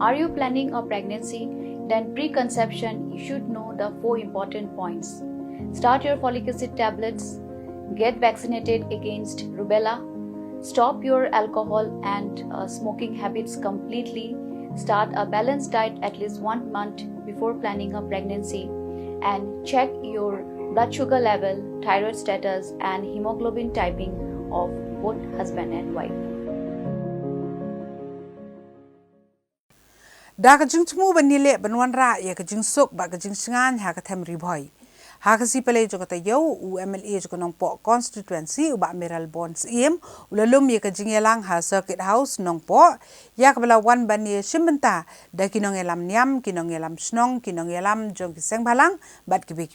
Are you planning a pregnancy? Then preconception, you should know the 4 important points. Start your folic acid tablets, get vaccinated against rubella, stop your alcohol and smoking habits completely, start a balanced diet at least 1 month before planning a pregnancy, and check your blood sugar level, thyroid status and hemoglobin typing of both husband and wife. Da ka jing tumu banile banwan ra ya ka jing sok ba ka jing singan ha ka them riboy. Ha ka si pale jo kata yo UMLA jo nong po constituency u ba Meral Bonds im ulalum ya ka jing elang ha circuit house nong po ya ka bala wan bani shimbenta da kinong elam niam kinong elam snong kinong elam jong kiseng balang bat kibe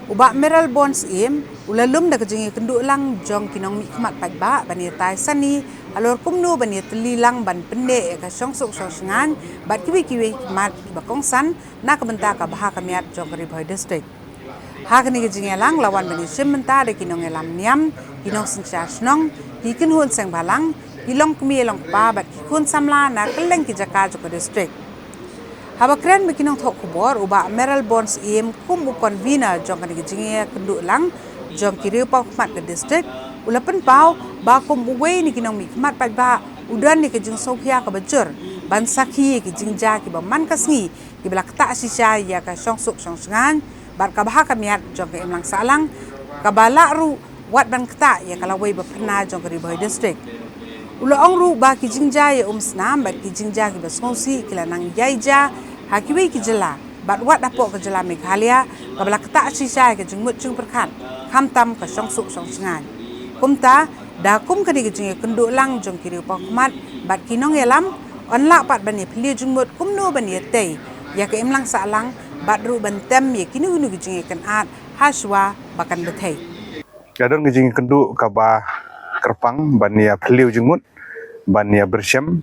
Uba Meral Bonds im ulalum da ka jing kendu lang jong kinong mikmat pagba bani tai sani alor kumno bani telilang ban pende ka songsok sosngan bat kiwi mat bakong san na ka benta ka baha ka miat jong Riboy district ha ka ni ka jing elang lawan bani shimbenta da kinong elam niam kinong singsa snong ki kinhun seng balang kilong kmi long pa bat ki kun samla na keleng ki jaka jok district Haba keren bikinong thok kubor uba Meral Bonds im kum u convener jong kan jinge kendu lang jong kiri pau mat ke district ulapan pau ba kum uwe ni kinong mikmat pat ba udan ni ke jing sophia ka bajur ban sakhi ki jingja ki ba man kasngi ki belak ta sisa ya ka songsuk songsangan bar ka bah ka miat jong ke imlang salang ka bala ru wat ban kta ya kala wei ba pna jong ke Riboy district Ula ongru ba ki jingja ya snam bat ki jingja ki basngsi kila nang yaija hakiwi ki jela bat wat dapo ke jela Meghalaya ka bala kata sisa ke jingmut jing perkat hamtam ka songsuk songsangan kumta da kum ka ki jing kendu lang jong kiri pakmat bat kinong elam onla pat bani pli jingmut kumno bani tei ya ke imlang salang bat ru bantem ya kinu ki jing kan at haswa bakan betei Jadon ki jing kendu ka ba kerpang bania peliu jengmut bania bersyam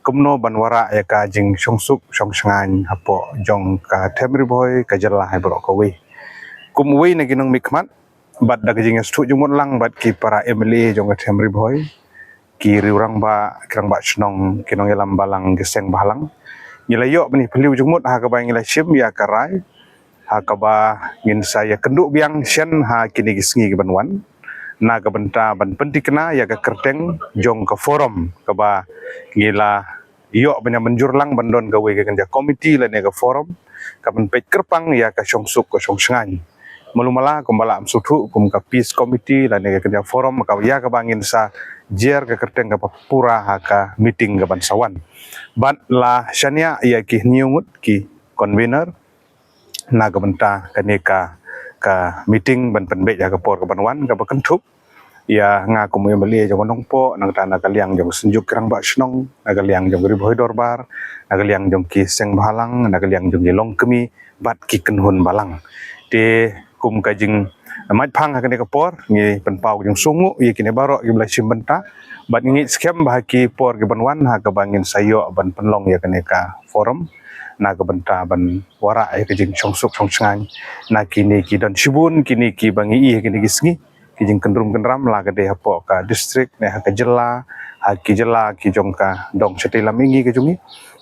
kumno banwara ya ka jing songsuk songsangan hapo jong ka them Riboy ka jela hai bro ko we kumwe na ginong mikmat bat da jing stu jengmut lang bat ki para MLA jong ka them Riboy ki riurang ba kirang ba snong kinong elam balang geseng balang nilayo bani peliu jengmut ha ka ba ngila sim ya karai ha ka ba ngin saya kendu biang sien ha kini gisngi ki banwan na ka benta ban pentikna ya ka kerteng jong ka forum ka ba ngila yo banya menjur lang bandon gawe ka kanja komiti la ne ka forum ka ban pet kerpang ya ka songsuk ka songsangan malumala kumbala am sutu kum ka peace committee la ne ka kanja forum ka ya ka bangin sa jer ka kerteng ka pura ha ka meeting ka ban sawan ban la shania ya ki niungut ki convener na ka benta kaneka ka meeting ban penbet ya ka por ka banwan ka bakentup ya nga ko mo yemali jong nongpo nang tana kaliang jong senjuk kerang ba snong nagaliang jong Riboy dorbar nagaliang jong ki seng balang nagaliang jong long kemi bat ki kenhun balang te kum kajing mat phang ha kane ka por ngi penpau jong sungu ye kine baro ki bla simbenta bat ngi skem ba ki por ki banwan ha ka bangin sayo ban penlong ya kane ka forum na ka benta ban wara ai ka jing songsuk songsangan na kini ki dan sibun kini ki bangi i kini gisngi ki jing kendrum kendram la ka de hapo ka district ne ha ka jela ha ki jela ki jong ka dong setela mingi ka jungi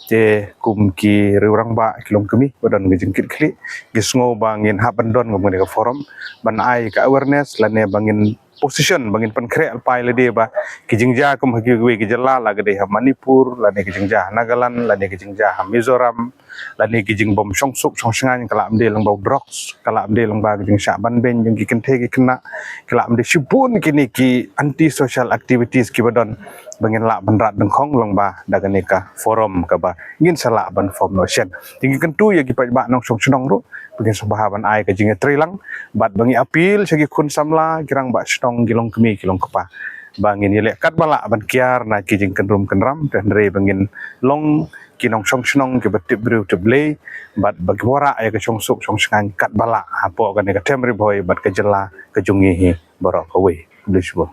te kum ki riurang ba kilong kemi badan ki jing kit kli gisngo bangin ha bandon ngom ka forum ban ai ka awareness la ne bangin position bangin pankre alpai le de ba ki jingja kum hagi we ki jela la ga de ha Manipur la ne ki jingja Nagaland la ne ki jingja ha Mizoram la ne ki jing bom songsuk songsangan kala amde lang bau drox kala amde lang ba ki jing sha ban ben jing ki kente ki kena kala amde sibun kini ki anti social activities ki badon bangin la banrat dengkong lang ba daga ne ka forum ka ba ngin sala ban form notion tinggi kentu ya ki pa ba nong songsong ro bangin sabahaban ai ka jing trilang bat bangi apil segi kun samla kirang ba stong gilong kemi kilong kepa bangin yele kat bala ban kiar na ki jing kendrum kendram dan re bangin long kinong songsong ke betip bru teble bat bagi wara ya ke songsuk songsangan kat bala apo kan ka them Riboy bat ke jela ke jungi hi borok we blisbo